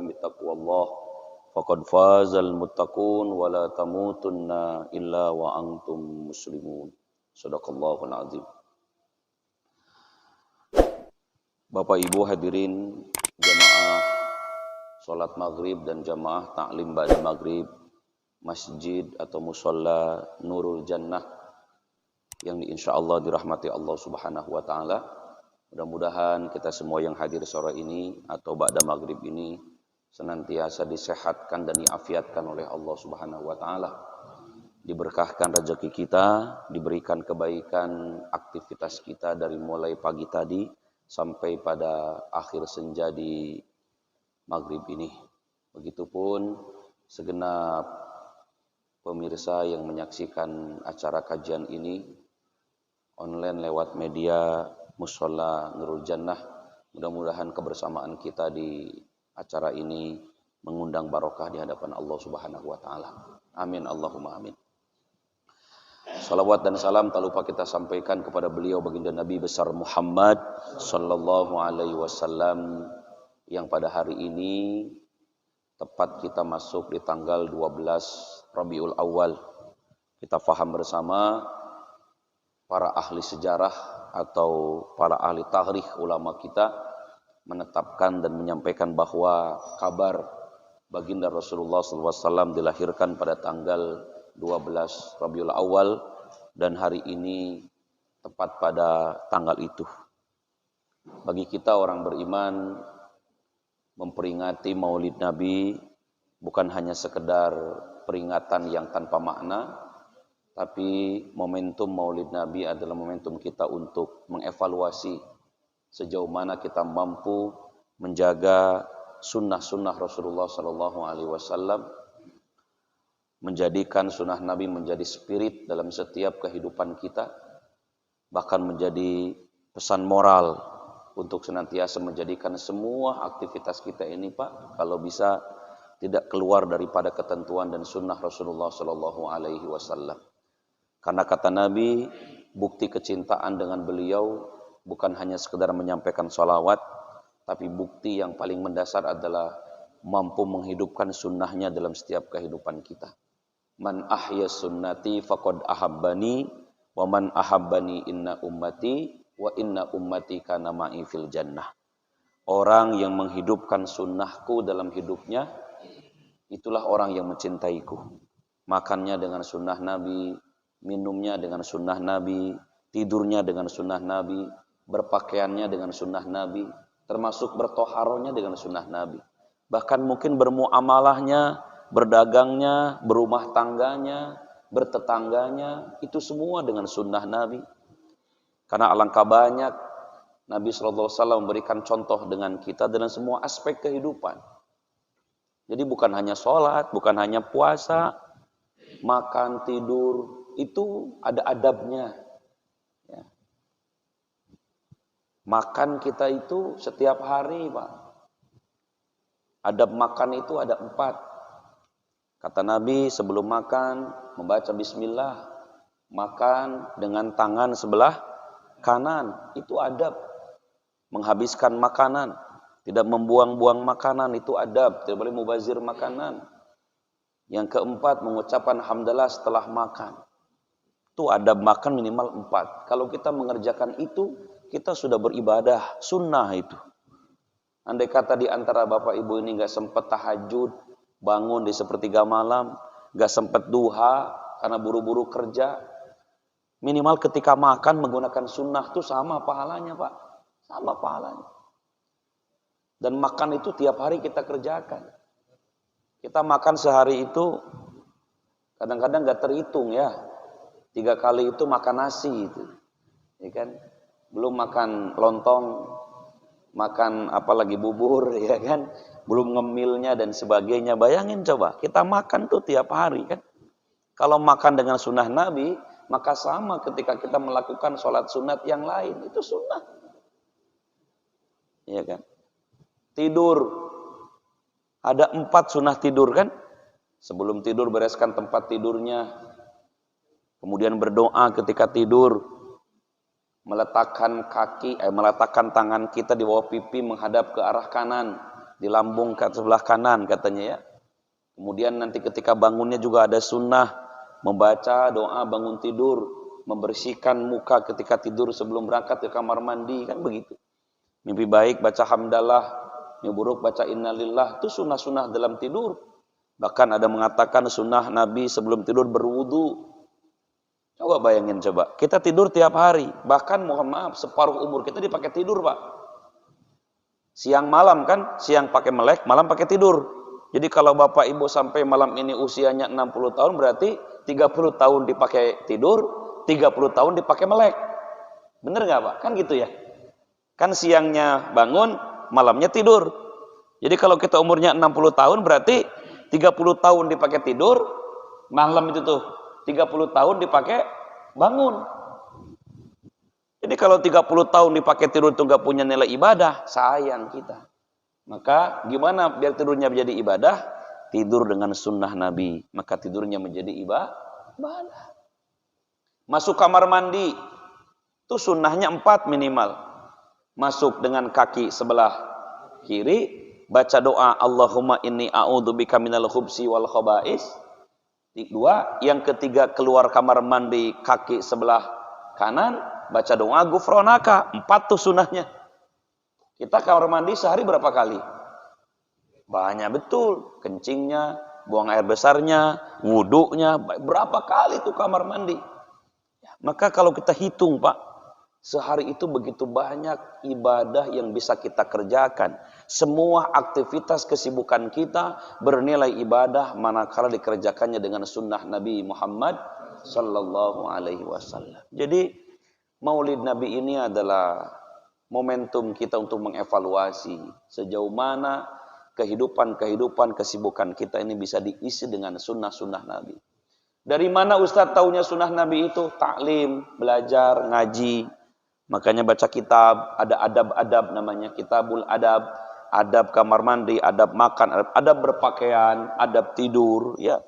alaikum bittaqwallah faqad fazal muttaqun wa la tamutunna illa wa antum muslimun. Shadaqallahul azim. Bapak Ibu hadirin jamaah salat maghrib dan jamaah ta'lim ba'da maghrib masjid atau musalla Nurul Jannah yang insyaallah dirahmati Allah Subhanahu wa taala. Mudah-mudahan kita semua yang hadir sore ini atau ba'da maghrib ini senantiasa disehatkan dan diafiatkan oleh Allah Subhanahu wa taala. Diberkahkan rezeki kita, diberikan kebaikan aktivitas kita dari mulai pagi tadi sampai pada akhir senja di maghrib ini. Begitupun segenap pemirsa yang menyaksikan acara kajian ini online lewat media Musholla Nurul Jannah. Mudah-mudahan kebersamaan kita di acara ini mengundang barokah di hadapan Allah Subhanahu wa taala. Amin Allahumma amin. Salawat dan salam tak lupa kita sampaikan kepada beliau baginda Nabi besar Muhammad sallallahu alaihi wasallam yang pada hari ini tepat kita masuk di tanggal 12 Rabiul Awal. Kita faham bersama para ahli sejarah atau para ahli tarikh ulama kita menetapkan dan menyampaikan bahwa kabar baginda Rasulullah SAW dilahirkan pada tanggal 12 Rabiul Awal dan hari ini tepat pada tanggal itu. Bagi kita orang beriman memperingati Maulid Nabi bukan hanya sekedar peringatan yang tanpa makna, tapi momentum Maulid Nabi adalah momentum kita untuk mengevaluasi sejauh mana kita mampu menjaga sunnah-sunnah Rasulullah SAW, menjadikan sunnah Nabi menjadi spirit dalam setiap kehidupan kita, bahkan menjadi pesan moral untuk senantiasa menjadikan semua aktivitas kita ini Pak, kalau bisa tidak keluar daripada ketentuan dan sunnah Rasulullah SAW. Karena kata Nabi, bukti kecintaan dengan beliau bukan hanya sekedar menyampaikan sholawat, tapi bukti yang paling mendasar adalah mampu menghidupkan sunnahnya dalam setiap kehidupan kita. Man ahya sunnati faqad ahabbani wa man ahabbani inna ummati wa inna ummati kana ma'i fil jannah. Orang yang menghidupkan sunnahku dalam hidupnya, itulah orang yang mencintaiku. Makannya dengan sunnah Nabi, minumnya dengan sunnah Nabi, tidurnya dengan sunnah Nabi, berpakaiannya dengan sunnah Nabi, termasuk bertoharonya dengan sunnah Nabi. Bahkan mungkin bermuamalahnya, berdagangnya, berumah tangganya, bertetangganya, itu semua dengan sunnah Nabi. Karena alangkah banyak Nabi SAW memberikan contoh dengan kita dalam semua aspek kehidupan. Jadi bukan hanya sholat, bukan hanya puasa, makan, tidur, itu ada adabnya. Ya. Makan kita itu setiap hari Pak. Adab makan itu ada 4. Kata Nabi sebelum makan membaca bismillah, makan dengan tangan sebelah kanan, itu adab. Menghabiskan makanan, tidak membuang-buang makanan, itu adab, tidak boleh mubazir makanan. Yang keempat mengucapkan hamdalah setelah makan. Itu adab makan minimal 4. Kalau kita mengerjakan itu, kita sudah beribadah, sunnah itu. Andai kata di antara bapak ibu ini gak sempat tahajud, bangun di sepertiga malam, gak sempat duha karena buru-buru kerja, minimal ketika makan menggunakan sunnah itu sama pahalanya Pak, sama pahalanya. Dan makan itu tiap hari kita kerjakan. Kita makan sehari itu kadang-kadang gak terhitung ya, 3 kali itu makan nasi itu, ya kan? Belum makan lontong, makan apalagi bubur, ya kan? Belum ngemilnya dan sebagainya. Bayangin coba, kita makan tuh tiap hari kan. Kalau makan dengan sunnah Nabi, maka sama ketika kita melakukan sholat sunat yang lain, itu sunnah. Iya kan? Tidur, ada 4 sunnah tidur kan. Sebelum tidur bereskan tempat tidurnya, kemudian berdoa ketika tidur, meletakkan tangan kita di bawah pipi menghadap ke arah kanan, di lambung ke sebelah kanan katanya ya. Kemudian nanti ketika bangunnya juga ada sunnah membaca doa bangun tidur, membersihkan muka ketika tidur sebelum berangkat ke kamar mandi, kan begitu. Mimpi baik baca hamdalah, mimpi buruk baca innalillah, itu sunnah-sunnah dalam tidur. Bahkan ada mengatakan sunnah Nabi sebelum tidur berwudu. Coba bayangin coba, kita tidur tiap hari, bahkan mohon maaf separuh umur kita dipakai tidur Pak. Siang malam kan, siang pakai melek, malam pakai tidur. Jadi kalau Bapak Ibu sampai malam ini usianya 60 tahun berarti 30 tahun dipakai tidur, 30 tahun dipakai melek. Bener nggak Pak? Kan gitu ya. Kan siangnya bangun, malamnya tidur. Jadi kalau kita umurnya 60 tahun berarti 30 tahun dipakai tidur, malam itu tuh 30 tahun dipakai bangun. Jadi kalau 30 tahun dipakai tidur itu nggak punya nilai ibadah, sayang kita. Maka gimana biar tidurnya menjadi ibadah? Tidur dengan sunnah Nabi, maka tidurnya menjadi ibadah. Masuk kamar mandi, itu sunnahnya 4 minimal. Masuk dengan kaki sebelah kiri, baca doa Allahumma inni a'udzubika minal khubsi wal khaba'is. 2, yang ketiga keluar kamar mandi kaki sebelah kanan, baca doa gufronaka. 4 tuh sunnahnya. Kita kamar mandi sehari berapa kali? Banyak betul. Kencingnya, buang air besarnya, wuduknya, berapa kali tuh kamar mandi. Maka kalau kita hitung Pak, sehari itu begitu banyak ibadah yang bisa kita kerjakan. Semua aktivitas kesibukan kita bernilai ibadah manakala dikerjakannya dengan sunnah Nabi Muhammad Sallallahu Alaihi Wasallam. Jadi Maulid Nabi ini adalah momentum kita untuk mengevaluasi sejauh mana kehidupan kesibukan kita ini bisa diisi dengan sunnah-sunnah Nabi. Dari mana Ustadz taunya sunnah Nabi itu? Taklim, belajar, ngaji. Makanya baca kitab, ada adab-adab namanya, kitabul adab, adab kamar mandi, adab makan, adab berpakaian, adab tidur, ya,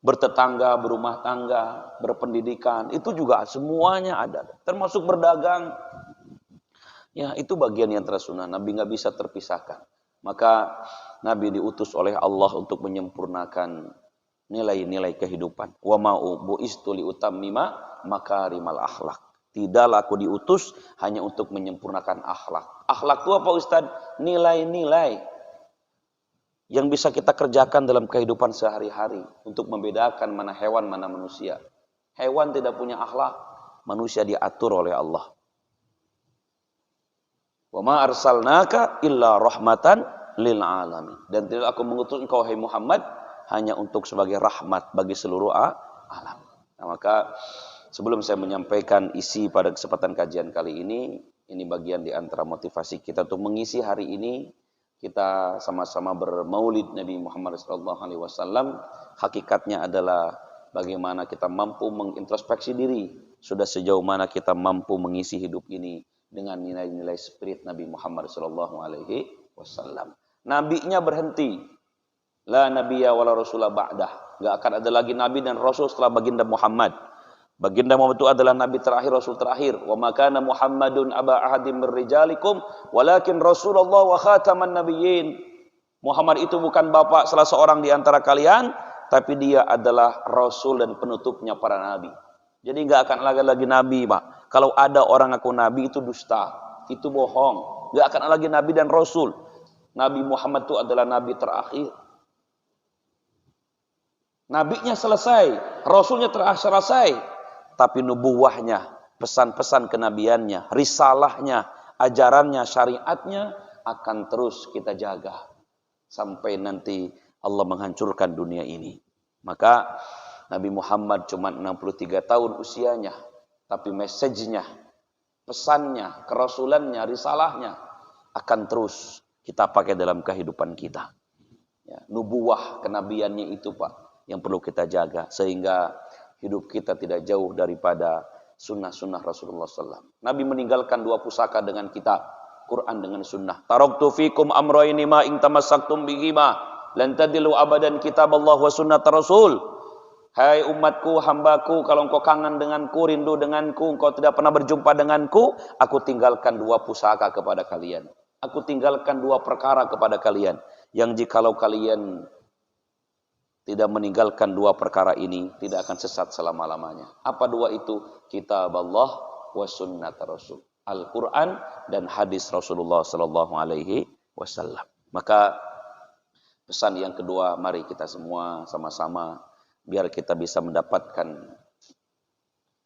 bertetangga, berumah tangga, berpendidikan, itu juga semuanya ada, termasuk berdagang. Ya, itu bagian yang tersunnah. Nabi nggak bisa terpisahkan. Maka Nabi diutus oleh Allah untuk menyempurnakan nilai-nilai kehidupan. Wa ma'u bu'istu liutammima makarimal akhlak. Tidaklah aku diutus hanya untuk menyempurnakan akhlak. Akhlak itu apa Ustaz? Nilai-nilai yang bisa kita kerjakan dalam kehidupan sehari-hari untuk membedakan mana hewan, mana manusia. Hewan tidak punya akhlak, manusia diatur oleh Allah. Wa ma arsalnaka illa rahmatan lil alamin. Dan tidak aku mengutus engkau hai Muhammad hanya untuk sebagai rahmat bagi seluruh alam. Nah, maka sebelum saya menyampaikan isi pada kesempatan kajian kali ini bagian di antara motivasi kita untuk mengisi hari ini, kita sama-sama bermaulid Nabi Muhammad SAW. Hakikatnya adalah bagaimana kita mampu mengintrospeksi diri, sudah sejauh mana kita mampu mengisi hidup ini dengan nilai-nilai spirit Nabi Muhammad SAW. Nabinya berhenti. La nabiyya wala rasulah ba'dah. Gak akan ada lagi nabi dan rasul setelah baginda Muhammad. Baginda Muhammad itu adalah nabi terakhir, rasul terakhir. Wa ma kana Muhammadun aba ahadim min rijalikum walakin Rasulullah wa khataman nabiyyin. Muhammad itu bukan bapak salah seorang di antara kalian, tapi dia adalah rasul dan penutupnya para nabi. Jadi nggak akan ada lagi nabi, Pak. Kalau ada orang ngaku nabi itu dusta, itu bohong. Nggak akan ada lagi nabi dan rasul. Nabi Muhammad itu adalah nabi terakhir. Nabinya selesai, rasulnya terakhir selesai, tapi nubuwahnya, pesan-pesan kenabiannya, risalahnya, ajarannya, syariatnya akan terus kita jaga sampai nanti Allah menghancurkan dunia ini. Maka Nabi Muhammad cuma 63 tahun usianya, tapi message-nya, pesannya, kerasulannya, risalahnya akan terus kita pakai dalam kehidupan kita. Ya, nubuwah kenabiannya itu Pak yang perlu kita jaga sehingga hidup kita tidak jauh daripada sunnah-sunnah Rasulullah SAW. Nabi meninggalkan 2 pusaka dengan kitab, Quran dengan sunnah. Taraktu fikum amrayni ma in tamassaktum bihima lan tadillu abadan kitab Allah wa sunnat Rasul. Hai umatku, hambaku, kalau engkau kangen denganku, rindu denganku, engkau tidak pernah berjumpa denganku, aku tinggalkan 2 pusaka kepada kalian. Aku tinggalkan 2 perkara kepada kalian. yang jikalau kalian tidak meninggalkan dua perkara ini, tidak akan sesat selama-lamanya. Apa dua itu? Kitab Allah wa sunnat Rasul. Al-Quran dan hadis Rasulullah Sallallahu Alaihi Wasallam. Maka pesan yang kedua, mari kita semua sama-sama biar kita bisa mendapatkan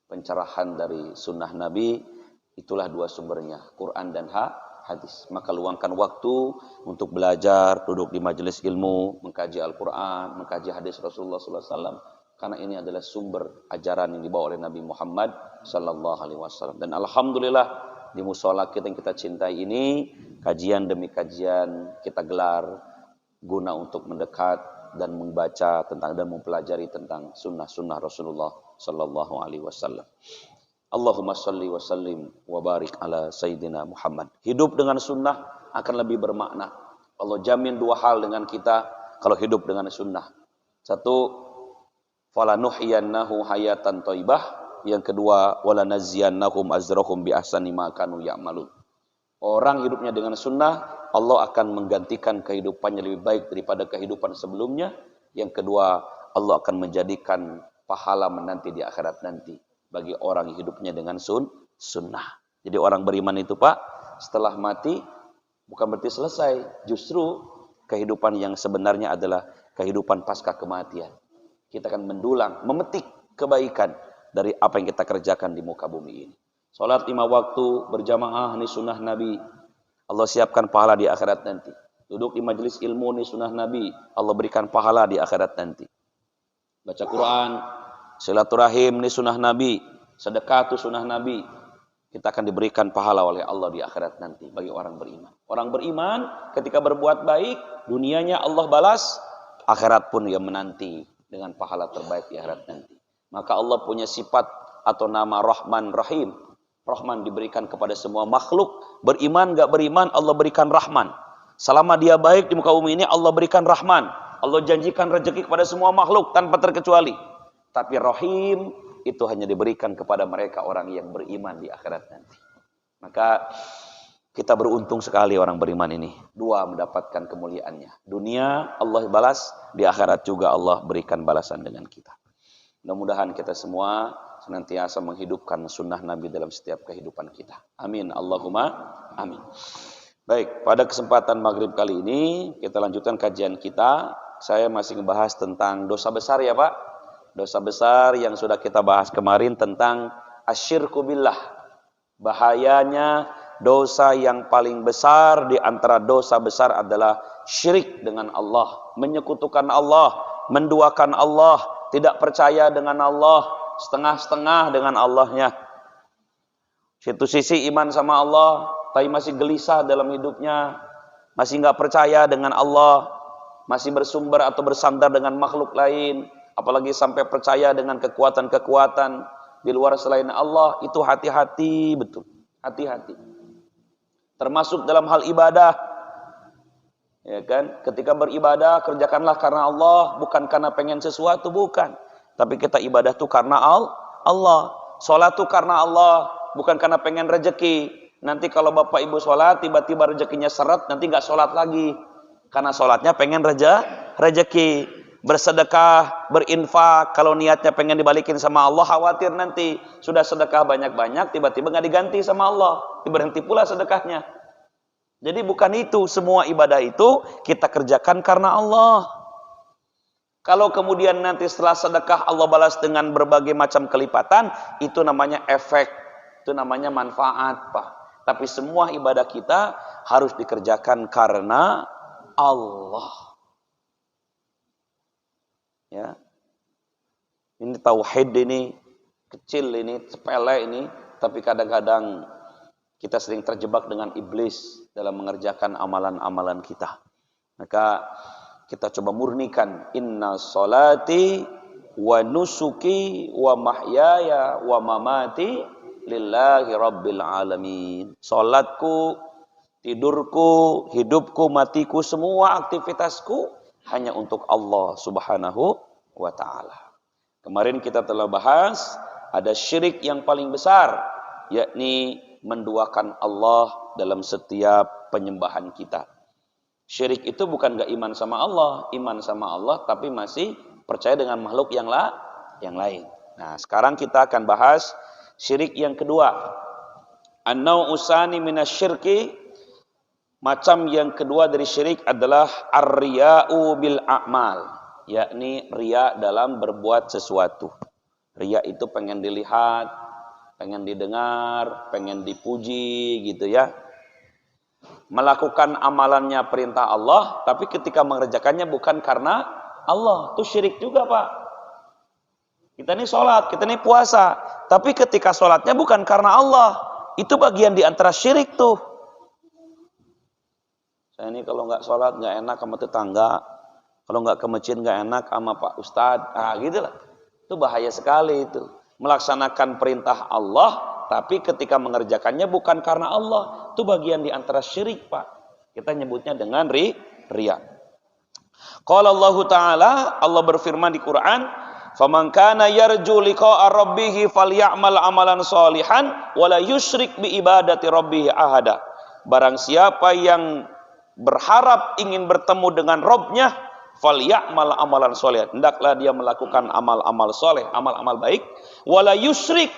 pencerahan dari sunnah Nabi. Itulah dua sumbernya, Quran dan hadis. Maka luangkan waktu untuk belajar, duduk di majelis ilmu, mengkaji Al-Quran, mengkaji hadis Rasulullah SAW. Karena ini adalah sumber ajaran yang dibawa oleh Nabi Muhammad SAW. Dan alhamdulillah di musola kita yang kita cintai ini, kajian demi kajian kita gelar guna untuk mendekat dan membaca tentang dan mempelajari tentang sunnah-sunnah Rasulullah SAW. Allahumma salli wa sallim wa barik ala Sayyidina Muhammad. Hidup dengan sunnah akan lebih bermakna. Allah jamin dua hal dengan kita kalau hidup dengan sunnah. Satu, falanuhyiyannahu hayatan thayyibah. Yang kedua, walanaziyannahum azrahum bi ahsani ma kanu ya'malun. Orang hidupnya dengan sunnah, Allah akan menggantikan kehidupannya lebih baik daripada kehidupan sebelumnya. Yang kedua, Allah akan menjadikan pahala menanti di akhirat nanti bagi orang yang hidupnya dengan sunnah. Jadi orang beriman itu Pak, setelah mati bukan berarti selesai. Justru kehidupan yang sebenarnya adalah kehidupan pasca kematian. Kita akan mendulang, memetik kebaikan dari apa yang kita kerjakan di muka bumi ini. Salat 5 waktu berjamaah ini sunnah Nabi. Allah siapkan pahala di akhirat nanti. Duduk di majelis ilmu ini sunnah Nabi. Allah berikan pahala di akhirat nanti. Baca Quran, silaturahim ini sunnah Nabi. Sedekah itu sunnah Nabi. Kita akan diberikan pahala oleh Allah di akhirat nanti bagi orang beriman. Orang beriman ketika berbuat baik, dunianya Allah balas, akhirat pun dia menanti dengan pahala terbaik di akhirat nanti. Maka Allah punya sifat atau nama Rahman Rahim. Rahman diberikan kepada semua makhluk. Beriman gak beriman, Allah berikan Rahman. Selama dia baik di muka bumi ini, Allah berikan Rahman. Allah janjikan rezeki kepada semua makhluk tanpa terkecuali. Tapi Rahim itu hanya diberikan kepada mereka orang yang beriman di akhirat nanti. Maka kita beruntung sekali orang beriman ini. Dua, mendapatkan kemuliaannya. Dunia Allah balas, di akhirat juga Allah berikan balasan dengan kita. Mudah-mudahan kita semua senantiasa menghidupkan sunnah Nabi dalam setiap kehidupan kita. Amin. Allahumma amin. Baik, pada kesempatan maghrib kali ini kita lanjutkan kajian kita. Saya masih membahas tentang dosa besar ya Pak. Dosa besar yang sudah kita bahas kemarin tentang asyirku billah. Bahayanya dosa yang paling besar di antara dosa besar adalah syirik dengan Allah. Menyekutukan Allah, menduakan Allah, tidak percaya dengan Allah, setengah-setengah dengan Allahnya. Satu sisi iman sama Allah, tapi masih gelisah dalam hidupnya, masih nggak percaya dengan Allah, masih bersumber atau bersandar dengan makhluk lain, apalagi sampai percaya dengan kekuatan-kekuatan di luar selain Allah. Itu hati-hati betul, hati-hati. Termasuk dalam hal ibadah. Ya kan? Ketika beribadah kerjakanlah karena Allah, bukan karena pengen sesuatu, bukan. Tapi kita ibadah tuh karena Allah. Salat tuh karena Allah, bukan karena pengen rezeki. Nanti kalau Bapak Ibu salat tiba-tiba rezekinya seret, nanti enggak salat lagi. Karena salatnya pengen rezeki. Bersedekah, berinfak, kalau niatnya pengen dibalikin sama Allah, khawatir nanti sudah sedekah banyak-banyak tiba-tiba enggak diganti sama Allah, berhenti pula sedekahnya. Jadi bukan itu, semua ibadah itu kita kerjakan karena Allah. Kalau kemudian nanti setelah sedekah Allah balas dengan berbagai macam kelipatan, itu namanya efek, itu namanya manfaat Pak. Tapi semua ibadah kita harus dikerjakan karena Allah. Ya. Ini tauhid ini kecil ini, sepele ini, tapi kadang-kadang kita sering terjebak dengan iblis dalam mengerjakan amalan-amalan kita. Maka kita coba murnikan inna sholati wa nusuki wa mahyaya wa mamati lillahi rabbil alamin. Salatku, tidurku, hidupku, matiku, semua aktivitasku hanya untuk Allah Subhanahu wa taala. Kemarin kita telah bahas ada syirik yang paling besar, yakni menduakan Allah dalam setiap penyembahan kita. Syirik itu bukan gak iman sama Allah, iman sama Allah tapi masih percaya dengan makhluk yang lain. Nah, sekarang kita akan bahas syirik yang kedua. An-naw'u tsani minasyirki, macam yang kedua dari syirik adalah ar-riya'u bil a'mal, yakni riya dalam berbuat sesuatu. Riya itu pengen dilihat, pengen didengar, pengen dipuji gitu ya. Melakukan amalannya perintah Allah, tapi ketika mengerjakannya bukan karena Allah, itu syirik juga Pak. Kita ini sholat, kita ini puasa, tapi ketika sholatnya bukan karena Allah, itu bagian di antara syirik tuh. Saya ini kalau nggak sholat nggak enak sama tetangga, kalau nggak ke masjid nggak enak sama Pak Ustadz, gitu lah. Itu bahaya sekali itu. Melaksanakan perintah Allah, tapi ketika mengerjakannya bukan karena Allah, itu bagian di antara syirik Pak. Kita nyebutnya dengan riya. Qala Allah Ta'ala, Allah berfirman di Quran, "Faman kana yarju liqa'a rabbih falyamal amalan shalihan wa la yusyrik bi ibadati rabbih ahada." Barang siapa yang berharap ingin bertemu dengan Rabb-nya, falyamal amalan shalihan, hendaklah dia melakukan amal-amal soleh, amal-amal baik, wala yusyrik,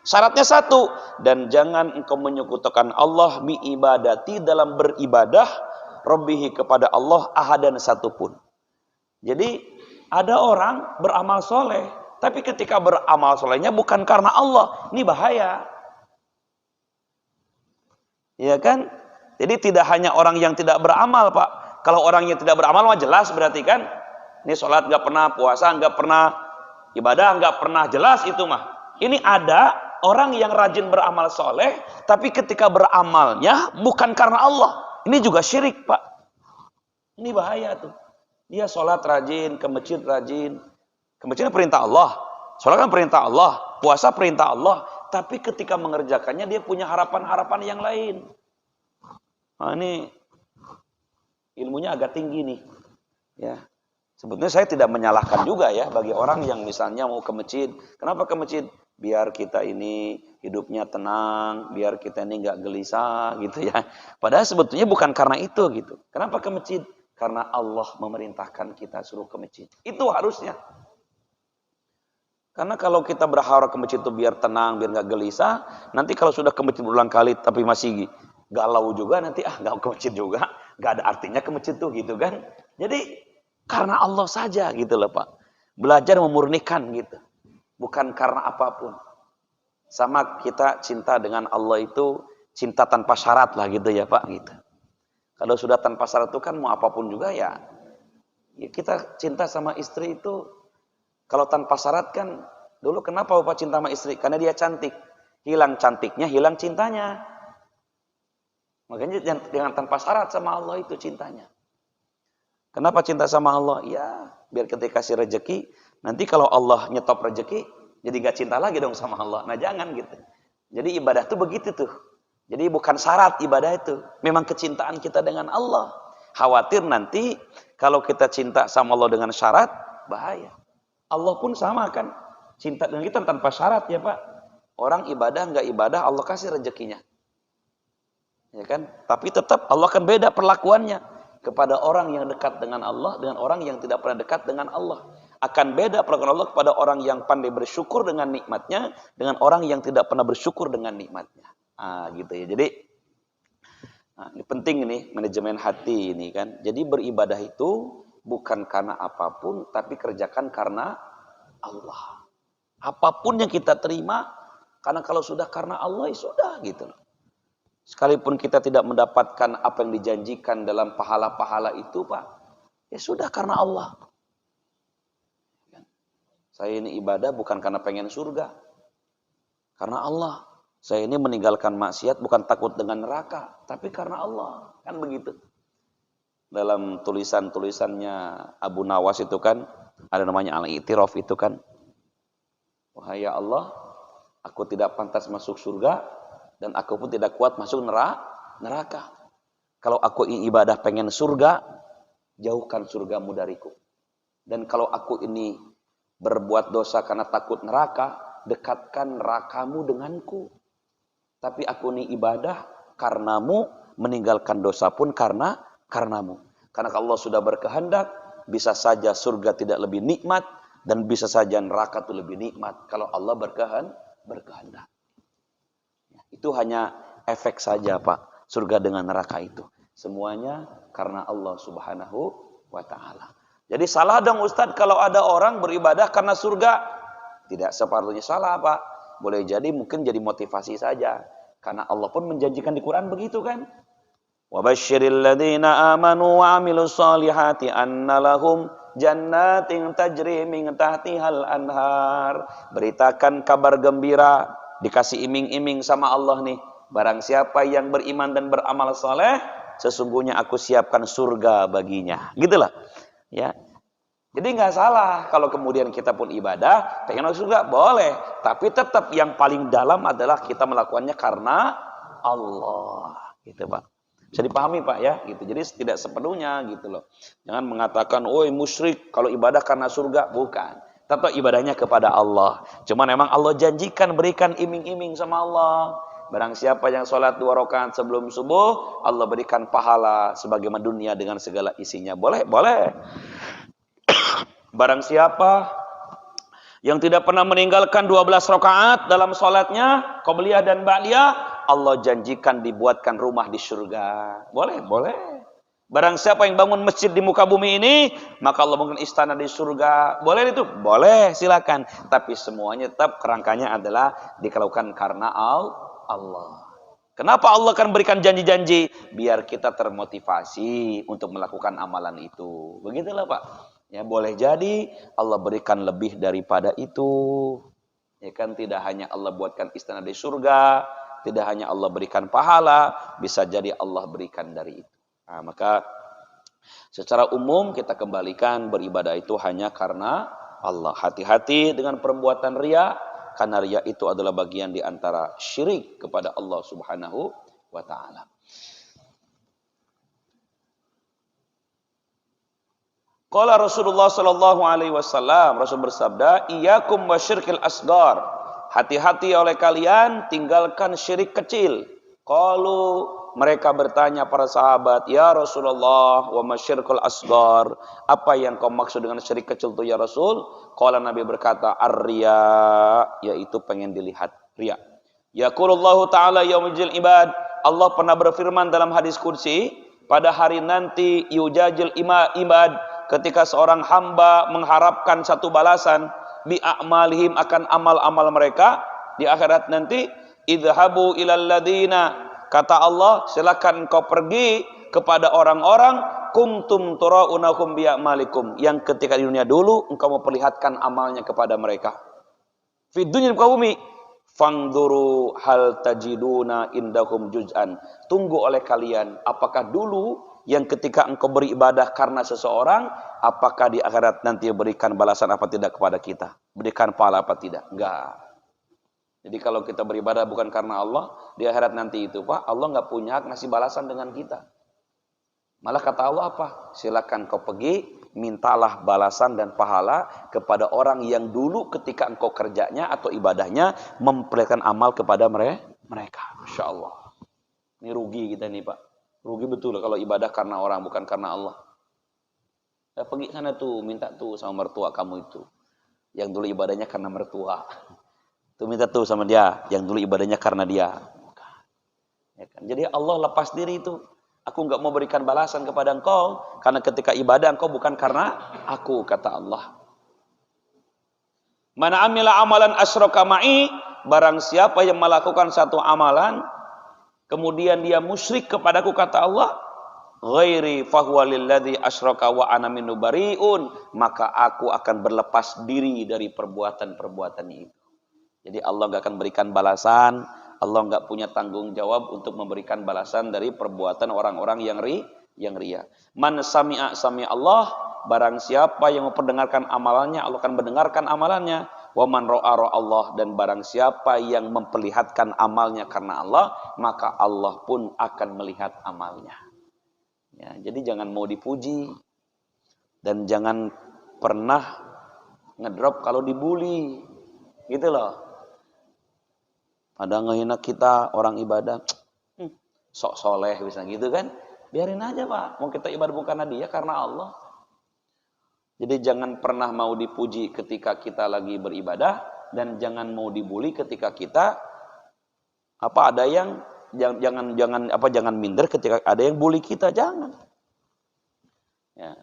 syaratnya satu, dan jangan engkau menyekutukan Allah bi ibadati, dalam beribadah, rabbihi, kepada Allah, ahadan, satupun. Jadi ada orang beramal soleh, tapi ketika beramal solehnya bukan karena Allah, ini bahaya, ya kan? Jadi tidak hanya orang yang tidak beramal Pak. Kalau orang yang tidak beramal mah jelas berarti kan, ini sholat nggak pernah, puasa nggak pernah, ibadah nggak pernah, jelas itu mah. Ini ada orang yang rajin beramal soleh, tapi ketika beramalnya bukan karena Allah, ini juga syirik Pak. Ini bahaya tuh. Dia sholat rajin, ke masjid rajin, ke masjid perintah Allah, sholat kan perintah Allah, puasa perintah Allah, tapi ketika mengerjakannya dia punya harapan-harapan yang lain. Nah, ini ilmunya agak tinggi nih, ya. Sebetulnya saya tidak menyalahkan juga ya bagi orang yang misalnya mau ke masjid. Kenapa ke masjid? Biar kita ini hidupnya tenang, biar kita ini nggak gelisah gitu ya. Padahal sebetulnya bukan karena itu gitu. Kenapa ke masjid? Karena Allah memerintahkan kita suruh ke masjid. Itu harusnya. Karena kalau kita berharap ke masjid itu biar tenang, biar nggak gelisah, nanti kalau sudah ke masjid berulang kali tapi masih galau juga, nanti nggak ke masjid juga. Gak ada artinya ke masjid tuh gitu kan. Jadi karena Allah saja gitu loh Pak. Belajar memurnikan gitu. Bukan karena apapun. Sama kita cinta dengan Allah itu cinta tanpa syarat lah gitu ya Pak gitu. Kalau sudah tanpa syarat itu kan mau apapun juga ya kita cinta sama istri itu kalau tanpa syarat kan, dulu kenapa Bapak cinta sama istri? Karena dia cantik. Hilang cantiknya, hilang cintanya. Makanya dengan tanpa syarat sama Allah itu cintanya. Kenapa cinta sama Allah? Ya, biar ketika kasih rezeki, nanti kalau Allah nyetop rezeki, jadi gak cinta lagi dong sama Allah. Nah jangan gitu. Jadi ibadah itu begitu tuh. Jadi bukan syarat ibadah itu. Memang kecintaan kita dengan Allah. Khawatir nanti kalau kita cinta sama Allah dengan syarat, bahaya. Allah pun sama kan. Cinta dengan kita tanpa syarat ya Pak. Orang ibadah nggak ibadah, Allah kasih rezekinya. Ya kan? Tapi tetap Allah kan beda perlakuannya kepada orang yang dekat dengan Allah dengan orang yang tidak pernah dekat dengan Allah. Akan beda perlakuan Allah kepada orang yang pandai bersyukur dengan nikmatnya dengan orang yang tidak pernah bersyukur dengan nikmatnya. Gitu ya. Jadi ini penting nih manajemen hati ini kan. Jadi beribadah itu bukan karena apapun, tapi kerjakan karena Allah. Apapun yang kita terima, karena kalau sudah karena Allah ya sudah gitu loh. Sekalipun kita tidak mendapatkan apa yang dijanjikan dalam pahala-pahala itu Pak, ya sudah karena Allah. Saya ini ibadah bukan karena pengen surga, karena Allah. Saya ini meninggalkan maksiat bukan takut dengan neraka, tapi karena Allah. Kan begitu. Dalam tulisan-tulisannya Abu Nawas itu kan, ada namanya Al-I'tiraf itu kan. Wahai Allah, aku tidak pantas masuk surga, dan aku pun tidak kuat masuk neraka. Kalau aku ingin ibadah pengen surga, jauhkan surgamu dariku. Dan kalau aku ini berbuat dosa karena takut neraka, dekatkan nerakamu denganku. Tapi aku ini ibadah karenamu, meninggalkan dosa pun karenamu. Karena kalau Allah sudah berkehendak, bisa saja surga tidak lebih nikmat dan bisa saja neraka itu lebih nikmat kalau Allah berkehendak. Itu hanya efek saja, Pak. Surga dengan neraka itu. Semuanya karena Allah Subhanahu wa taala. Jadi salah dong Ustadz kalau ada orang beribadah karena surga. Tidak separuhnya salah, Pak. Boleh jadi mungkin jadi motivasi saja. Karena Allah pun menjanjikan di Quran begitu kan? Wa basyiril ladzina amanu wa 'amilus solihati anna lahum jannatin tajri min tahtihal anhar. Beritakan kabar gembira, dikasih iming-iming sama Allah nih. Barang siapa yang beriman dan beramal saleh, sesungguhnya aku siapkan surga baginya. Gitulah. Ya. Jadi nggak salah kalau kemudian kita pun ibadah, pengen masuk surga, boleh. Tapi tetap yang paling dalam adalah kita melakukannya karena Allah. Gitu, Pak. Bisa dipahami, Pak, ya? Gitu. Jadi tidak sepenuhnya gitu loh. Jangan mengatakan, "Oi, musyrik kalau ibadah karena surga." Bukan. Tetap ibadahnya kepada Allah. Cuman memang Allah janjikan berikan iming-iming sama Allah. Barang siapa yang sholat 2 rakaat sebelum subuh, Allah berikan pahala sebagaimana dunia dengan segala isinya. Boleh? Boleh. Barang siapa yang tidak pernah meninggalkan 12 rakaat dalam sholatnya, qobliyah dan ba'diyah, Allah janjikan dibuatkan rumah di surga. Boleh? Boleh. Barang siapa yang bangun masjid di muka bumi ini, maka Allah bangun istana di surga. Boleh itu? Boleh, silakan. Tapi semuanya tetap kerangkanya adalah dikelakukan karena Allah. Kenapa Allah akan berikan janji-janji? Biar kita termotivasi untuk melakukan amalan itu. Begitulah, Pak. Ya, boleh jadi Allah berikan lebih daripada itu. Ya kan, tidak hanya Allah buatkan istana di surga, tidak hanya Allah berikan pahala, bisa jadi Allah berikan dari itu. Nah, maka secara umum kita kembalikan beribadah itu hanya karena Allah. Hati-hati dengan perbuatan riya, karena riya itu adalah bagian di antara syirik kepada Allah Subhanahu wa taala. Qala Rasulullah sallallahu alaihi wasallam, Rasul bersabda, "Iyyakum wasyirkil asghar." Hati-hati oleh kalian, tinggalkan syirik kecil. Qalu, mereka bertanya para sahabat, "Ya Rasulullah, wa masyirkul asghar?" Apa yang kau maksud dengan syirik kecil itu ya Rasul? Qala, Nabi berkata, "Ar-riya," yaitu pengen dilihat, riya. Yaqulullahu ta'ala yaumil ibad. Allah pernah berfirman dalam hadis qudsi, pada hari nanti yujajil ibad, ketika seorang hamba mengharapkan satu balasan bi a'malihim, akan amal-amal mereka di akhirat nanti, idhabu ilal ladina, kata Allah, silakan kau pergi kepada orang-orang kuntum turaunahum bi a'malikum, yang ketika di dunia dulu engkau memperlihatkan amalnya kepada mereka. Fi dunya qaumi fangduru hal tajiduna indahum juz'an. Tunggu oleh kalian, apakah dulu yang ketika engkau beribadah karena seseorang, apakah di akhirat nanti berikan balasan apa tidak kepada kita? Berikan pahala apa tidak? Enggak. Jadi kalau kita beribadah bukan karena Allah, di akhirat nanti itu, Pak, Allah enggak punya hak ngasih balasan dengan kita. Malah kata Allah apa? Silakan kau pergi, mintalah balasan dan pahala kepada orang yang dulu ketika engkau kerjanya atau ibadahnya memperlihatkan amal kepada mereka. Masya Allah. Ini rugi kita nih, Pak. Rugi betul kalau ibadah karena orang, bukan karena Allah. Ya, pergi sana tuh, minta tuh sama mertua kamu itu. Yang dulu ibadahnya karena mertua. Tuh minta tuh sama dia, yang dulu ibadahnya karena dia. Ya kan? Jadi Allah lepas diri itu. Aku enggak mau berikan balasan kepada engkau, karena ketika ibadah engkau bukan karena aku, kata Allah. Mana amila amalan asyraka ma'i, barang siapa yang melakukan satu amalan, kemudian dia musyrik kepadaku, kata Allah, ghairi fahuwa lilladzi asyraka wa ana minhu bari'un, maka aku akan berlepas diri dari perbuatan-perbuatan itu. Jadi Allah enggak akan berikan balasan, Allah enggak punya tanggung jawab untuk memberikan balasan dari perbuatan orang-orang yang riya. Man sami'a sami Allah, barang siapa yang memperdengarkan amalannya, Allah akan mendengarkan amalannya. Wa man ra'a Allah, dan barang siapa yang memperlihatkan amalnya karena Allah, maka Allah pun akan melihat amalnya. Ya, jadi jangan mau dipuji dan jangan pernah ngedrop kalau dibully. Gitu loh. Ada ngehina kita orang ibadah, sok soleh bisa gitu kan? Biarin aja Pak, mau kita ibadah bukan karena dia, karena Allah. Jadi jangan pernah mau dipuji ketika kita lagi beribadah, dan jangan mau dibully ketika kita jangan minder ketika ada yang bully kita, jangan. Ya.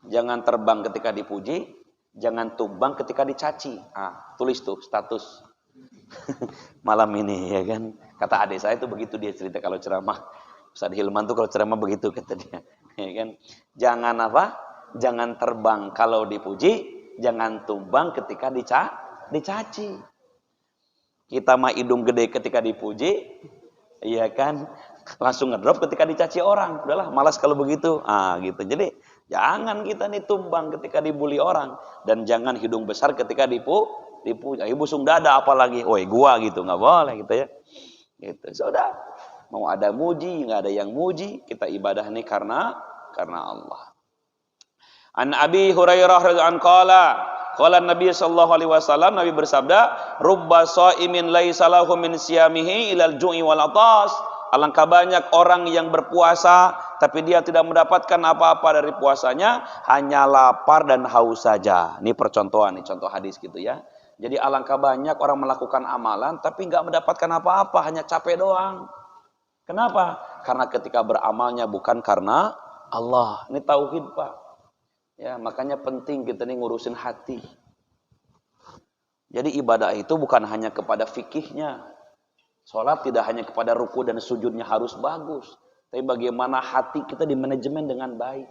Jangan terbang ketika dipuji, jangan tumbang ketika dicaci. Tulis tuh status malam ini, ya kan. Kata adik saya itu begitu, dia cerita kalau ceramah. Ustaz Hilman tuh kalau ceramah begitu kata dia, ya kan. Jangan terbang kalau dipuji, jangan tumbang ketika dicaci. Kita mah hidung gede ketika dipuji, iya kan, langsung ngedrop ketika dicaci orang. Udahlah, malas kalau begitu. Gitu. Jadi jangan kita nih tumbang ketika dibully orang, dan jangan hidung besar ketika dipuji. Busung dada apalagi, gua gitu, nggak boleh gitu ya. Gitu. Sudah, mau ada muji, nggak ada yang muji, kita ibadah nih karena Allah. An Abi Hurairah radhiyallahu anhu qala Nabi sallallahu alaihi wasallam, Nabi bersabda, rubba shaimin laisa lahu min siyamihi ilal ju'i wal atas. Alangkah banyak orang yang berpuasa tapi dia tidak mendapatkan apa-apa dari puasanya, hanya lapar dan haus saja. Ini percontohan, ini contoh hadis gitu ya. Jadi alangkah banyak orang melakukan amalan tapi nggak mendapatkan apa-apa, hanya capek doang. Kenapa? Karena ketika beramalnya bukan karena Allah. Ini tauhid, Pak. Ya, makanya penting kita nih ngurusin hati. Jadi ibadah itu bukan hanya kepada fikihnya. Sholat tidak hanya kepada ruku dan sujudnya harus bagus, tapi bagaimana hati kita dimanajemen dengan baik.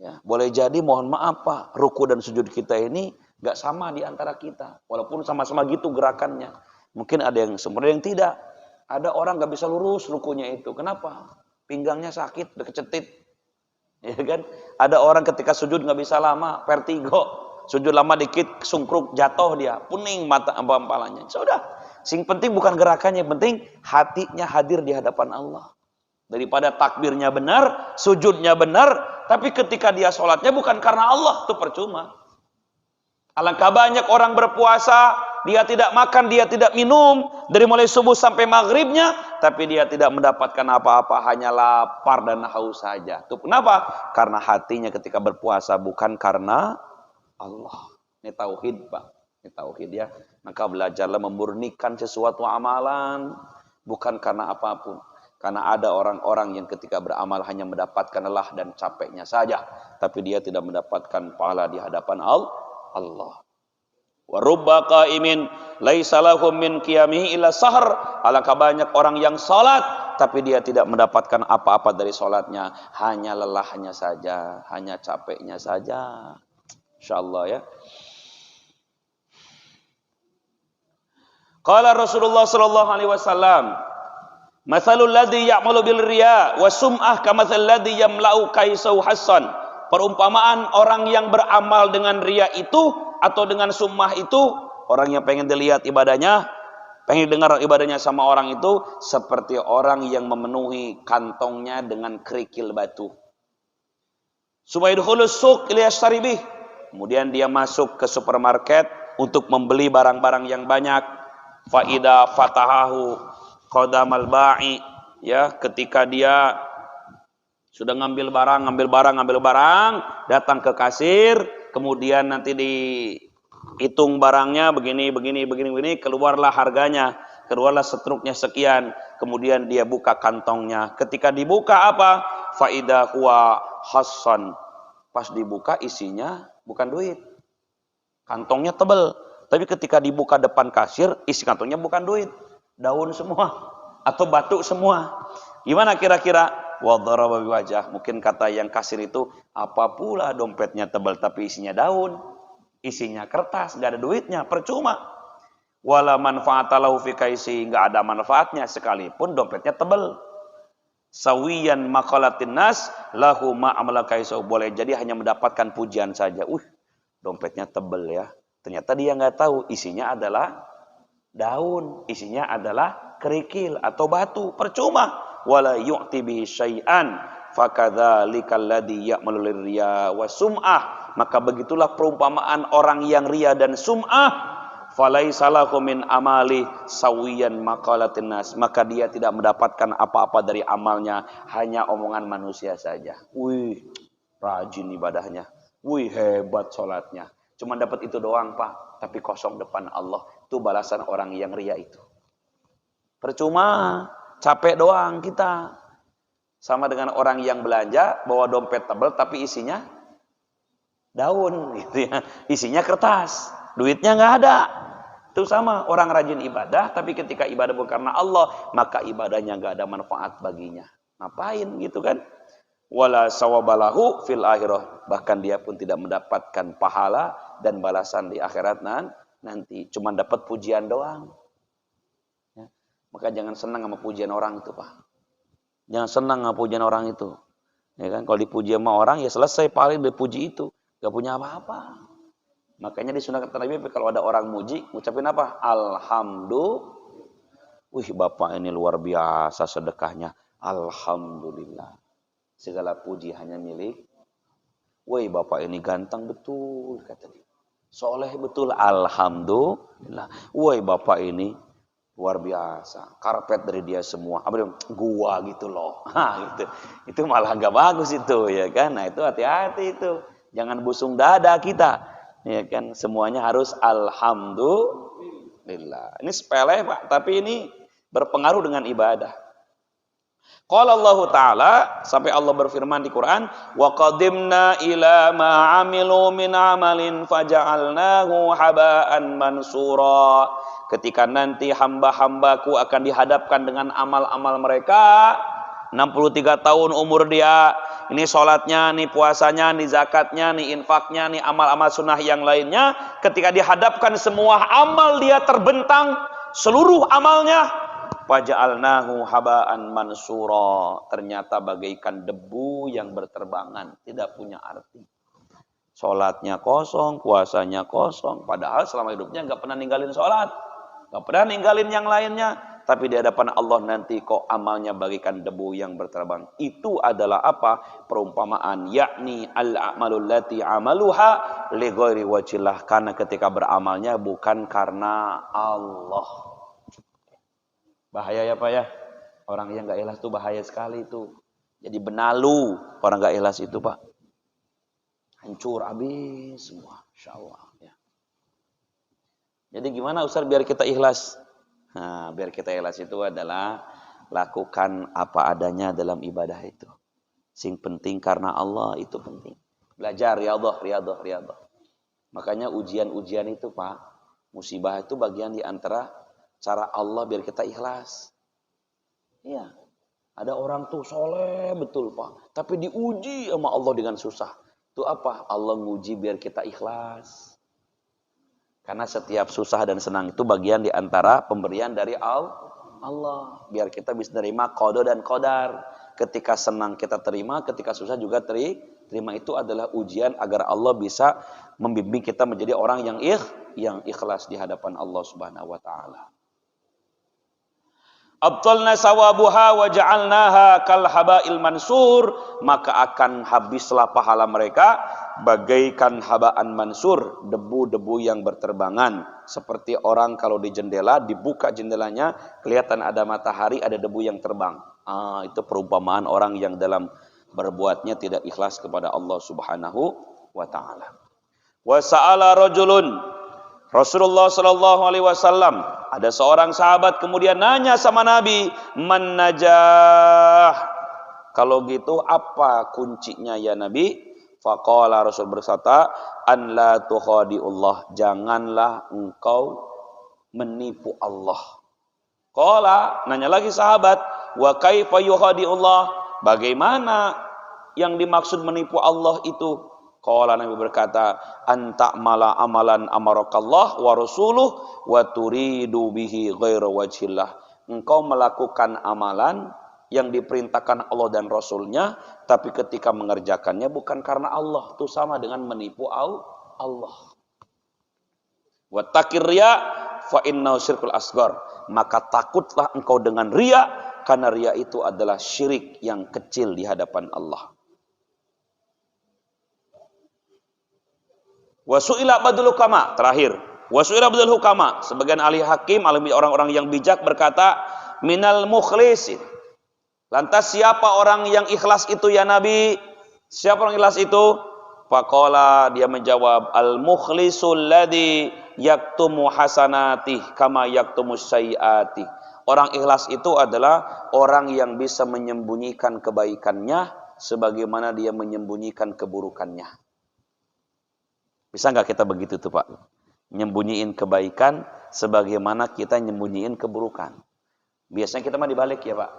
Ya, boleh jadi mohon maaf Pak, ruku dan sujud kita ini gak sama di antara kita. Walaupun sama-sama gitu gerakannya. Mungkin ada yang sempurna, yang tidak. Ada orang gak bisa lurus rukunya itu. Kenapa? Pinggangnya sakit, udah kecetit. Ya kan? Ada orang ketika sujud nggak bisa lama, vertigo. Sujud lama dikit, sungkruk, jatuh dia, puning mata kepalanya. Sudah. Sing penting bukan gerakannya, penting hatinya hadir di hadapan Allah. Daripada takbirnya benar, sujudnya benar, tapi ketika dia sholatnya bukan karena Allah, itu percuma. Alangkah banyak orang berpuasa, dia tidak makan, dia tidak minum, dari mulai subuh sampai maghribnya, tapi dia tidak mendapatkan apa-apa, hanya lapar dan haus saja. Itu kenapa? Karena hatinya ketika berpuasa bukan karena Allah. Ini tauhid, Pak. Ini tauhid ya. Maka belajarlah memurnikan sesuatu amalan, bukan karena apapun. Karena ada orang-orang yang ketika beramal hanya mendapatkan lelah dan capeknya saja, tapi dia tidak mendapatkan pahala di hadapan Allah. Wa rubba qa'imin laisa lahum min qiyamihi illa sahar. Alangkah banyak orang yang salat tapi dia tidak mendapatkan apa-apa dari salatnya, hanya lelahnya saja, hanya capeknya saja. Insyaallah ya. Qala Rasulullah sallallahu alaihi wasallam, "Matsalul ladzi ya'malu bil riya wa sum'ah kamatsal ladzi yamla'u kaisau hassan." Perumpamaan orang yang beramal dengan riya itu atau dengan summah itu, orang yang pengen dilihat ibadahnya, pengen dengar ibadahnya sama orang itu, seperti orang yang memenuhi kantongnya dengan kerikil batu. Sumaidkhulus suq liyashtari bih. Kemudian dia masuk ke supermarket untuk membeli barang-barang yang banyak. Faida fatahahu qadamal ba'i, ya, ketika dia sudah ngambil barang, datang ke kasir, kemudian nanti dihitung barangnya begini, keluarlah harganya, keluarlah setruknya sekian, kemudian dia buka kantongnya. Ketika dibuka apa? Faida huwa hassan. Pas dibuka isinya bukan duit. Kantongnya tebal, tapi ketika dibuka depan kasir, isi kantongnya bukan duit, daun semua atau batu semua. Gimana kira-kira? Wa daraba biwajah. Mungkin kata yang kasir itu, apa pula dompetnya tebal tapi isinya daun, isinya kertas, enggak ada duitnya, percuma. Wala manfaata lahu fi kaisi, enggak ada manfaatnya sekalipun dompetnya tebal. Sawiyan maqalatin nas lahu ma amala kaisu, boleh jadi hanya mendapatkan pujian saja. Dompetnya tebal ya. Ternyata dia enggak tahu isinya adalah daun, isinya adalah kerikil atau batu, percuma. Wala yu'ti bihi syai'an fakadzalikal ladzi ya'malu lirriya wa sum'ah. Maka begitulah perumpamaan orang yang ria dan sum'ah. falaisa lahu min amali sawiyan maqalatin nas, maka dia tidak mendapatkan apa-apa dari amalnya, hanya omongan manusia saja. Wih, rajin ibadahnya. Wih, hebat sholatnya. Cuma dapat itu doang, Pak, tapi kosong depan Allah. Itu balasan orang yang ria itu. Percuma, capek doang kita. Sama dengan orang yang belanja bawa dompet tebal tapi isinya daun gitu ya. Isinya kertas. Duitnya nggak ada. Itu sama, orang rajin ibadah, tapi ketika ibadah bukan karena Allah, maka ibadahnya nggak ada manfaat baginya. Ngapain gitu kan? Wala sawabalahu fil akhirah. Bahkan dia pun tidak mendapatkan pahala dan balasan di akhirat nanti. Cuma dapat pujian doang. Ya. Maka jangan senang sama pujian orang itu, Pak. Jangan senang sama pujian orang itu. Ya kan? Kalau dipuji sama orang, ya selesai, paling dipuji itu. Gak punya apa-apa. Makanya di sunnah kata Nabi, kalau ada orang muji, ngucapin apa? Alhamdulillah. Wih, Bapak ini luar biasa sedekahnya. Alhamdulillah. Segala puji hanya milik. Wih, Bapak ini ganteng betul, kata dia. Soleh betul, alhamdulillah. Wih, Bapak ini luar biasa. Karpet dari dia semua. Apa dia? Gua gitu loh. Gitu. Itu malah gak bagus itu, ya kan? Nah, itu hati-hati itu. Jangan busung dada kita. Ya kan, semuanya harus alhamdulillah. Ini sepele, Pak, tapi ini berpengaruh dengan ibadah. Qala Allah Ta'ala, sampai Allah berfirman di Quran, wa qadimna ila ma 'amilu min 'amalin faja'alnahu haba'an mansura. Ketika nanti hamba-hambaku akan dihadapkan dengan amal-amal mereka, 63 tahun umur dia, ini sholatnya, nih puasanya, nih zakatnya, nih infaknya, nih amal-amal sunnah yang lainnya. Ketika dihadapkan semua amal dia terbentang, seluruh amalnya, faja'alnahu haba'an mansura. Ternyata bagaikan debu yang berterbangan, tidak punya arti. Sholatnya kosong, puasanya kosong, padahal selama hidupnya nggak pernah ninggalin sholat, nggak pernah ninggalin yang lainnya. Tapi di hadapan Allah nanti kok amalnya bagaikan debu yang berterbang. Itu adalah apa? Perumpamaan, yakni al-a'malul lati amaluha li ghairi wajhillah, karena ketika beramalnya bukan karena Allah. Bahaya ya, Pak ya. Orang yang enggak ikhlas itu bahaya sekali itu. Jadi benalu orang enggak ikhlas itu, Pak. Hancur habis semua, insyaallah ya. Jadi gimana Ustaz biar kita ikhlas? Nah, biar kita ikhlas itu adalah lakukan apa adanya dalam ibadah itu. Sing penting karena Allah itu penting. Belajar riyadhah. Makanya ujian-ujian itu, Pak, musibah itu bagian di antara cara Allah biar kita ikhlas. Iya. Ada orang tuh soleh betul, Pak, tapi diuji sama Allah dengan susah. Itu apa? Allah nguji biar kita ikhlas. Karena setiap susah dan senang itu bagian di antara pemberian dari Allah. Biar kita bisa terima qada dan qadar. Ketika senang kita terima, ketika susah juga terima. Itu adalah ujian agar Allah bisa membimbing kita menjadi orang yang ikhlas di hadapan Allah Subhanahu wa taala. Abtalna sawabuha wa ja'alnaha kal haba'il mansur, maka akan habislah pahala mereka bagaikan haba'an mansur, debu-debu yang berterbangan. Seperti orang kalau di jendela, dibuka jendelanya, kelihatan ada matahari, ada debu yang terbang. Itu perumpamaan orang yang dalam berbuatnya tidak ikhlas kepada Allah Subhanahu wa ta'ala. Wa sa'ala rajulun, Rasulullah sallallahu alaihi wasallam, ada seorang sahabat kemudian nanya sama Nabi, "Man najah?" Kalau gitu apa kuncinya ya Nabi? Faqala, Rasul berkata, "An la tukhadi'ullah." Janganlah engkau menipu Allah. Qala, nanya lagi sahabat, "Wa kaifa yukhadi'ullah?" Bagaimana yang dimaksud menipu Allah itu? Qala, Nabi berkata, anta mala amalan amarakallah wa rasuluh wa turidu bihi ghaira wajhillah. Engkau melakukan amalan yang diperintahkan Allah dan Rasulnya, tapi ketika mengerjakannya bukan karena Allah. Itu sama dengan menipu Allah. Wattaqir riya fa innahu syirkul asghar. Maka takutlah engkau dengan riya, karena riya itu adalah syirik yang kecil di hadapan Allah. Wa su'ila badul kama, terakhir. Wasu'ila Abdul Hukama, sebagian ahli hakim, orang-orang yang bijak berkata, minal mukhlisin. Lantas siapa orang yang ikhlas itu ya Nabi? Siapa orang ikhlas itu? Faqala, dia menjawab, al-mukhlisul ladzi yaktumu hasanatih kama yaktumu sayyiatih. Orang ikhlas itu adalah orang yang bisa menyembunyikan kebaikannya sebagaimana dia menyembunyikan keburukannya. Bisa nggak kita begitu tuh Pak? Nyembunyiin kebaikan sebagaimana kita nyembunyiin keburukan. Biasanya kita mah dibalik ya Pak.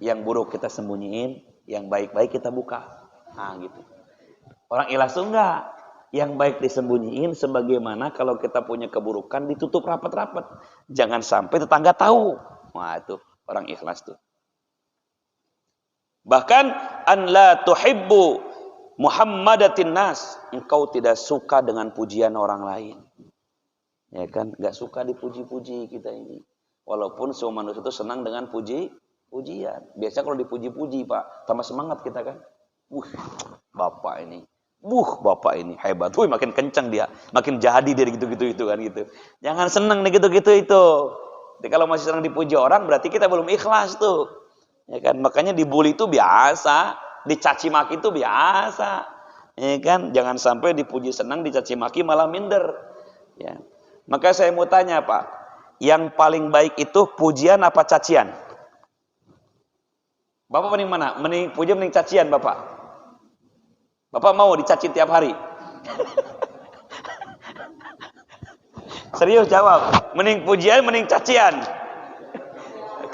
Yang buruk kita sembunyiin, yang baik-baik kita buka. Nah gitu. Orang ikhlas itu enggak. Yang baik disembunyiin sebagaimana kalau kita punya keburukan ditutup rapat-rapat. Jangan sampai tetangga tahu. Wah itu orang ikhlas tuh. Bahkan an la tuhibbu muhammadatin nas. Engkau tidak suka dengan pujian orang lain. Ya kan, enggak suka dipuji-puji kita ini. Walaupun semua manusia itu senang dengan pujian. Biasanya kalau dipuji-puji Pak, tambah semangat kita kan. Bapak ini. Bapak ini hebat. Makin kencang dia, makin jadi dia gitu-gitu itu kan gitu. Jangan senang nih gitu-gitu itu. Jadi kalau masih senang dipuji orang berarti kita belum ikhlas tuh. Ya kan? Makanya dibully itu biasa, dicaci maki itu biasa. Ya kan? Jangan sampai dipuji senang, dicaci maki malah minder. Ya. Maka saya mau tanya Pak, yang paling baik itu pujian apa cacian? Bapak mending mana? Mending pujian, mending cacian Bapak? Bapak mau dicaci tiap hari? Serius jawab. Mending pujian, mending cacian?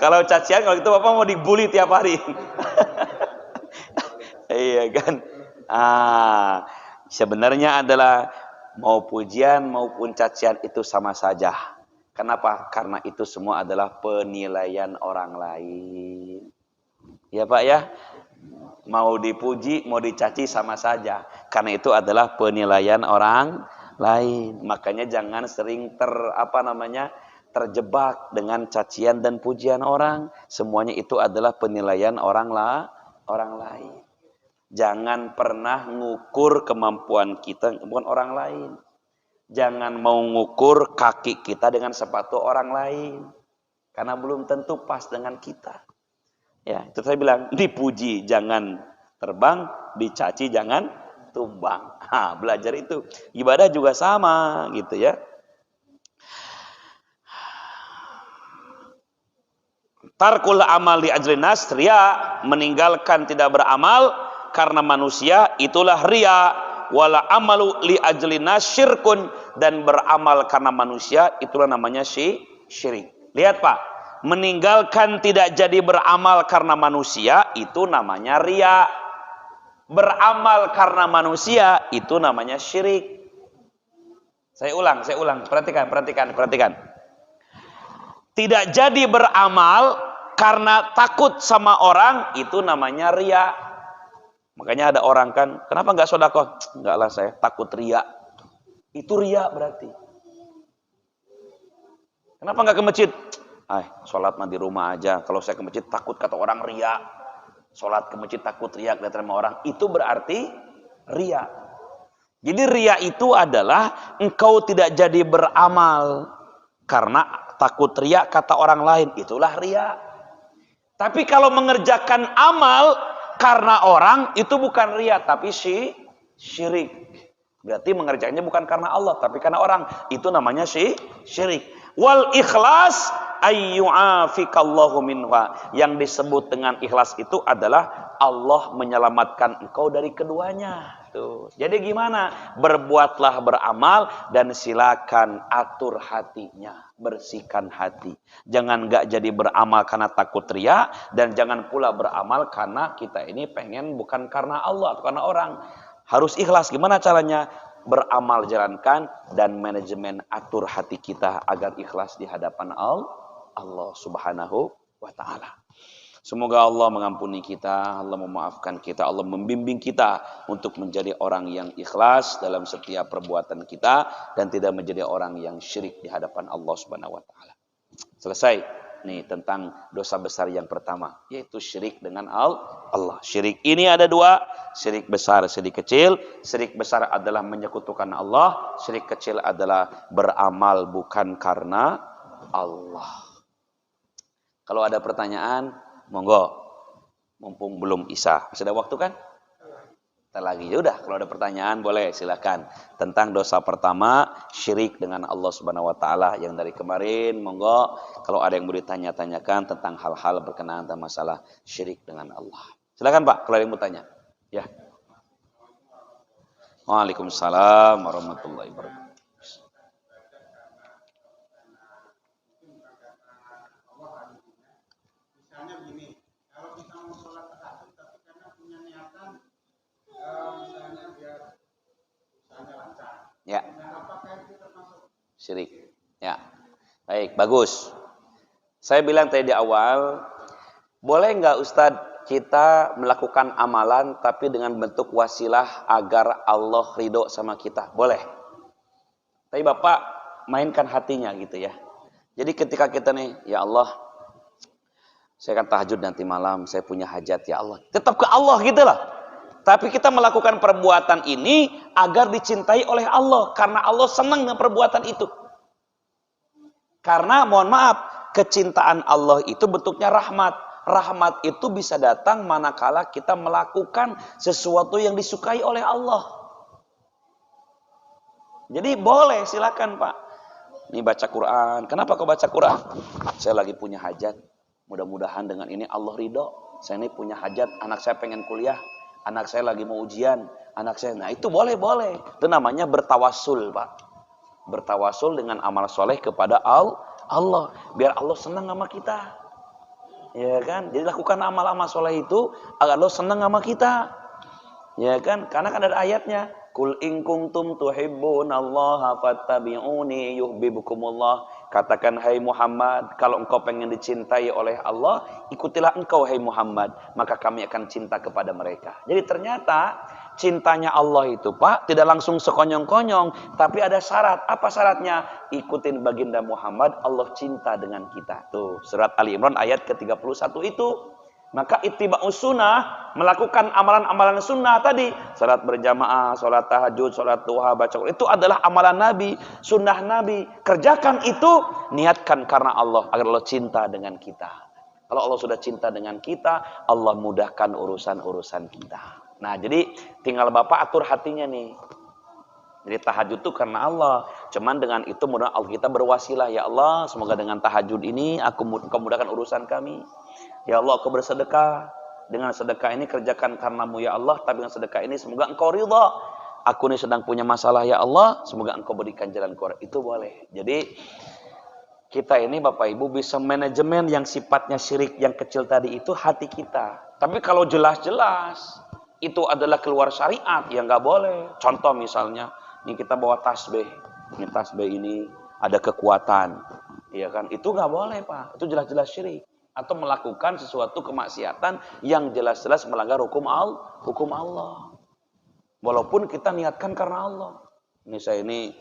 Kalau cacian, kalau gitu Bapak mau dibully tiap hari? Iya kan? Sebenarnya adalah mau pujian maupun cacian itu sama saja. Kenapa? Karena itu semua adalah penilaian orang lain. Ya Pak ya? Mau dipuji, mau dicaci sama saja. Karena itu adalah penilaian orang lain. Makanya jangan sering terjebak dengan cacian dan pujian orang. Semuanya itu adalah penilaian orang lain. Jangan pernah ngukur kemampuan kita bukan orang lain. Jangan mau ngukur kaki kita dengan sepatu orang lain. Karena belum tentu pas dengan kita. Ya, itu saya bilang, dipuji jangan terbang, dicaci jangan tumbang. Belajar itu. Ibadah juga sama gitu ya. Tarkul amal li ajlin nas, riya, meninggalkan tidak beramal karena manusia itulah riya. Wala amalu li ajlin nas syirkun, dan beramal karena manusia itulah namanya syirik. Lihat Pak, meninggalkan tidak jadi beramal karena manusia itu namanya riya. Beramal karena manusia itu namanya syirik. Saya ulang, perhatikan. Tidak jadi beramal karena takut sama orang itu namanya riya. Makanya ada orang kan, kenapa enggak sedekah? Enggak lah, saya takut riya. Itu riya berarti. Kenapa enggak ke masjid? Sholat mah di rumah aja. Kalau saya ke masjid takut kata orang riya. Sholat ke masjid takut riya kelihatan sama orang. Itu berarti riya. Jadi riya itu adalah engkau tidak jadi beramal karena takut riya kata orang lain. Itulah riya. Tapi kalau mengerjakan amal karena orang itu bukan riya tapi syirik. Berarti mengerjakannya bukan karena Allah tapi karena orang. Itu namanya syirik. Wal ikhlas ayyu'afikallahu minha. Yang disebut dengan ikhlas itu adalah Allah menyelamatkan engkau dari keduanya. Tuh. Jadi gimana? Berbuatlah beramal dan silakan atur hatinya, bersihkan hati. Jangan enggak jadi beramal karena takut riya, dan jangan pula beramal karena kita ini pengen bukan karena Allah atau karena orang. Harus ikhlas. Gimana caranya? Beramal jalankan dan manajemen atur hati kita agar ikhlas di hadapan Allah Subhanahu wa taala. Semoga Allah mengampuni kita, Allah memaafkan kita, Allah membimbing kita untuk menjadi orang yang ikhlas dalam setiap perbuatan kita dan tidak menjadi orang yang syirik di hadapan Allah Subhanahu wa taala. Selesai nih tentang dosa besar yang pertama, yaitu syirik dengan Allah. Syirik ini ada dua, syirik besar, syirik kecil. Syirik besar adalah menyekutukan Allah, syirik kecil adalah beramal bukan karena Allah. Kalau ada pertanyaan, monggo. Mumpung belum Isya. Masih ada waktu kan? Kita lagi. Yaudah, kalau ada pertanyaan boleh silakan. Tentang dosa pertama, syirik dengan Allah Subhanahu wa taala yang dari kemarin, monggo. Kalau ada yang mau ditanya-tanyakan tentang hal-hal berkenaan dengan masalah syirik dengan Allah. Silakan Pak, kalau ada yang mau tanya. Ya. Waalaikumsalam warahmatullahi wabarakatuh. Misalnya begini, kalau kita mau sholat tahajud tapi karena punya niatan misalnya biar usahanya lancar. Ya. Nah, apakah itu termasuk Syirik. Ya. Baik, bagus. Saya bilang tadi di awal, boleh nggak Ustadz kita melakukan amalan tapi dengan bentuk wasilah agar Allah ridho sama kita? Boleh. Tapi Bapak mainkan hatinya gitu ya. Jadi ketika kita nih, ya Allah, saya akan tahajud nanti malam, saya punya hajat ya Allah. Tetap ke Allah gitu lah. Tapi kita melakukan perbuatan ini agar dicintai oleh Allah. Karena Allah senang dengan perbuatan itu. Karena mohon maaf, kecintaan Allah itu bentuknya rahmat. Rahmat itu bisa datang manakala kita melakukan sesuatu yang disukai oleh Allah. Jadi boleh, silakan Pak. Ini baca Quran. Kenapa kau baca Quran? Saya lagi punya hajat. Mudah-mudahan dengan ini Allah ridho. Saya ini punya hajat, anak saya pengen kuliah. Anak saya lagi mau ujian. Anak saya, nah itu boleh. Itu namanya bertawasul Pak. Bertawasul dengan amal soleh kepada Allah. Biar Allah senang sama kita. Ya kan? Jadi lakukan amal-amal soleh itu agar Allah senang sama kita. Ya kan? Karena kan ada ayatnya. Kul in kuntum tuhibbunallaha fattabi'uni yuhibbukumullah. Katakan hai Muhammad, kalau engkau pengen dicintai oleh Allah, ikutilah engkau hai Muhammad, maka kami akan cinta kepada mereka. Jadi ternyata cintanya Allah itu Pak tidak langsung sekonyong-konyong, tapi ada syarat. Apa syaratnya? Ikutin baginda Muhammad, Allah cinta dengan kita. Tuh, surat Ali Imran ayat ke-31 itu. Maka ittiba'us sunnah, melakukan amalan-amalan sunnah tadi, salat berjamaah, salat tahajud, salat duha, baca Quran, itu adalah amalan Nabi, sunnah Nabi. Kerjakan itu, niatkan karena Allah, agar Allah cinta dengan kita. Kalau Allah sudah cinta dengan kita, Allah mudahkan urusan-urusan kita. Nah, jadi tinggal Bapak atur hatinya nih. Jadi tahajud itu karena Allah. Cuman dengan itu mudah Allah kita berwasilah, ya Allah, semoga dengan tahajud ini aku mudahkan urusan kami. Ya Allah, aku bersedekah. Dengan sedekah ini kerjakan karenamu ya Allah. Tapi dengan sedekah ini semoga engkau ridha. Aku ini sedang punya masalah ya Allah. Semoga engkau berikan jalan keluar. Itu boleh. Jadi kita ini Bapak Ibu bisa manajemen yang sifatnya syirik yang kecil tadi itu hati kita. Tapi kalau jelas-jelas itu adalah keluar syariat, ya nggak boleh. Contoh misalnya, ini kita bawa tasbih. Ini tasbih ini ada kekuatan. Ya kan? Itu nggak boleh Pak. Itu jelas-jelas syirik. Atau melakukan sesuatu kemaksiatan yang jelas-jelas melanggar hukum Allah. Walaupun kita niatkan karena Allah. Ini saya ini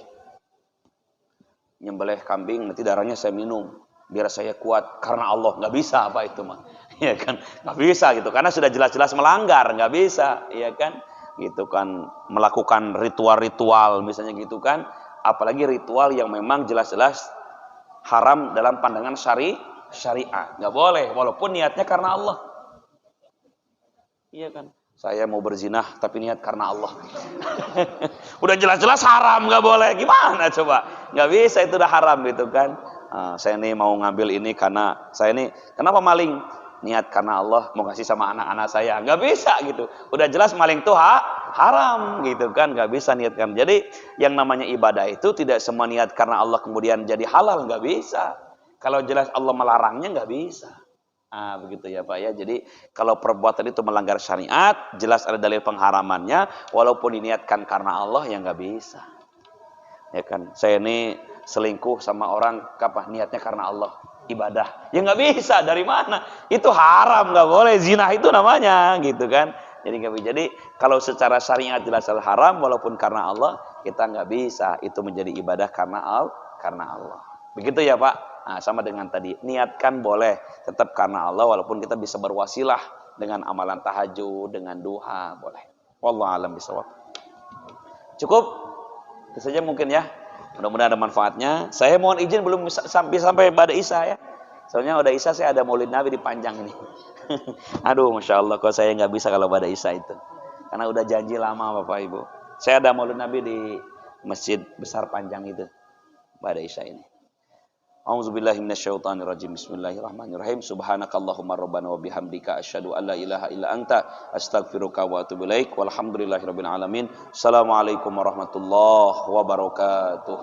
nyembelih kambing, nanti darahnya saya minum biar saya kuat karena Allah. Nggak bisa apa itu mah, ya kan? Nggak bisa gitu, karena sudah jelas-jelas melanggar, nggak bisa, ya kan? Gitu kan, melakukan ritual-ritual misalnya gitu kan, apalagi ritual yang memang jelas-jelas haram dalam pandangan syariat, nggak boleh, walaupun niatnya karena Allah. Iya kan? Saya mau berzinah tapi niat karena Allah. Udah jelas-jelas haram, nggak boleh. Gimana coba? Nggak bisa, itu udah haram gitu kan. Saya ini mau ngambil ini karena saya ini kenapa maling? Niat karena Allah mau kasih sama anak-anak saya. Nggak bisa gitu. Udah jelas maling tuh haram gitu kan, nggak bisa niatkan. Jadi yang namanya ibadah itu tidak semua niat karena Allah kemudian jadi halal, nggak bisa. Kalau jelas Allah melarangnya nggak bisa. Begitu ya Pak ya. Jadi kalau perbuatan itu melanggar syariat, jelas ada dalil pengharamannya, walaupun diniatkan karena Allah ya nggak bisa. Ya kan. Saya ini selingkuh sama orang, apa niatnya karena Allah, ibadah. Ya nggak bisa. Dari mana? Itu haram, nggak boleh. Zina itu namanya, gitu kan. Jadi nggak bisa. Jadi kalau secara syariat jelas haram, walaupun karena Allah kita nggak bisa. Itu menjadi ibadah karena Allah. Begitu ya Pak. Sama dengan tadi, niatkan boleh tetap karena Allah, walaupun kita bisa berwasilah dengan amalan tahajud, dengan duha, boleh. Wallahu a'lam bishawab. Cukup? Itu saja mungkin ya. Mudah-mudahan ada manfaatnya. Saya mohon izin belum sampai pada Isya ya. Soalnya udah Isya saya ada Maulid Nabi dipanjang ini. Aduh, Masya Allah, kok saya nggak bisa kalau pada Isya itu. Karena udah janji lama Bapak Ibu. Saya ada Maulid Nabi di masjid besar panjang itu pada Isya ini. A'udzubillahi minasyaitonirrajim. Bismillahirrahmanirrahim. Subhanakallahumma rabbana wa bihamdika asyhadu an la ilaha illa anta astaghfiruka wa atubu ilaik. Walhamdulillahirabbil alamin. Assalamualaikum warahmatullahi wabarakatuh.